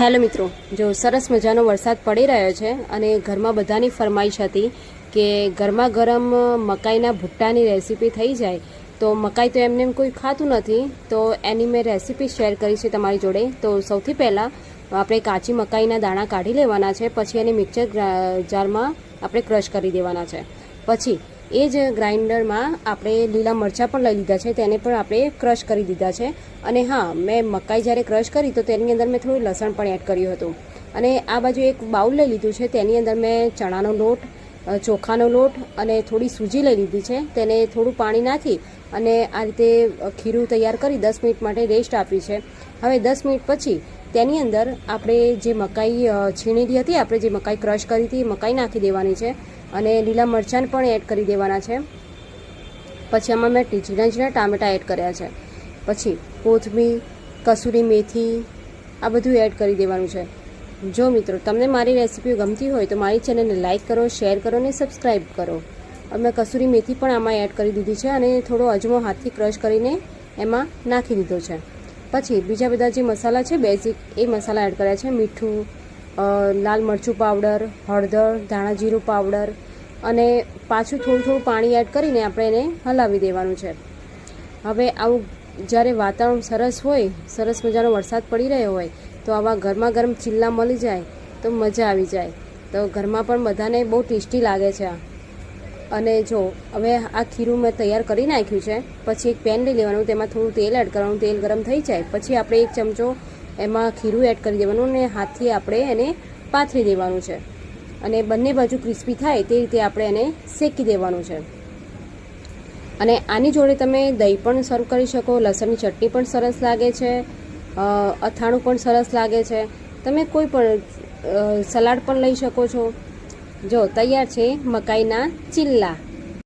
Hello મિત્રો, જો સરસ મજાનો વરસાદ પડી રહ્યો છે અને ઘરમાં બધાની ફરમાઈશ હતી કે ગરમા ગરમ મકાઈના ભુટ્ટાની રેસીપી થઈ જાય. તો મકાઈ તો એમને કોઈ ખાતું નથી, તો એની મેં રેસીપી શેર કરી છે તમારી જોડે. તો સૌથી પહેલાં આપણે કાચી મકાઈના દાણા કાઢી લેવાના છે, પછી એને મિક્સર જારમાં આપણે ક્રશ કરી દેવાના છે. પછી એ જ ગ્રાઇન્ડરમાં આપણે લીલા મરચાં પણ લઈ લીધા છે, તેને પણ આપણે ક્રશ કરી દીધા છે. અને હા, મેં મકાઈ જ્યારે ક્રશ કરી તો તેની અંદર મેં થોડું લસણ પણ એડ કર્યું હતું. અને આ બાજુ એક બાઉલ લઈ લીધું છે, તેની અંદર મેં ચણાનો લોટ, ચોખાનો લોટ અને થોડી સૂજી લઈ લીધી છે. તેને થોડું પાણી નાખી અને આ રીતે ખીરું તૈયાર કરી 10 મિનિટ માટે રેસ્ટ આપી છે. હવે 10 મિનિટ પછી તેની અંદર આપણે જે મકાઈ છીણેલી હતી, આપણે જે મકાઈ ક્રશ કરી હતી એ મકાઈ નાખી દેવાની છે અને લીલા મરચાં પણ એડ કરી દેવાના છે. પછી આમાં મેં ઝીણા ઝીણા ટામેટાં એડ કર્યા છે. પછી કોથમીર, કસૂરી મેથી, આ બધું એડ કરી દેવાનું છે. જો મિત્રો તમને મારી રેસીપી ગમતી હોય તો મારી ચેનલને લાઇક કરો, શેર કરો અને સબસ્ક્રાઈબ કરો. અમે કસૂરી મેથી પણ આમાં એડ કરી દીધી છે અને થોડો અજમો હાથથી ક્રશ કરીને એમાં નાખી દીધો છે. પછી બીજા બધા જે મસાલા છે બેઝિક, એ મસાલા એડ કર્યા છે. મીઠું, લાલ મરચું પાવડર, હળદર, ધાણા જીરું પાવડર અને પાછું થોડું થોડું પાણી એડ કરીને આપણે એને હલાવી દેવાનું છે. હવે આવું જ્યારે વાતાવરણ સરસ હોય, સરસ મજાનો વરસાદ પડી રહ્યો હોય, તો આવા ગરમા ગરમ ચીલ્લા મળી જાય તો મજા આવી જાય. તો ઘરમાં પણ બધાને બહુ ટેસ્ટી લાગે છે. અને જો હવે આ ખીરું મેં તૈયાર કરી નાખ્યું છે. પછી એક પેન લઈ લેવાનું, તેમાં થોડું તેલ એડ કરવાનું. તેલ ગરમ થઈ જાય પછી આપણે એક ચમચો એમાં ખીરું એડ કરી દેવાનું અને હાથથી આપણે એને પાથરી દેવાનું છે. અને બંને બાજુ ક્રિસ્પી થાય તે રીતે આપણે એને શેકી દેવાનું છે. અને આની જોડે તમે દહીં પણ સર્વ કરી શકો, લસણની ચટણી પણ સરસ લાગે છે, અથાણું પણ સરસ લાગે છે. તમે કોઈ પણ સલાડ પણ લઈ શકો છો. જો તૈયાર છે મકાઈના ચીલ્લા.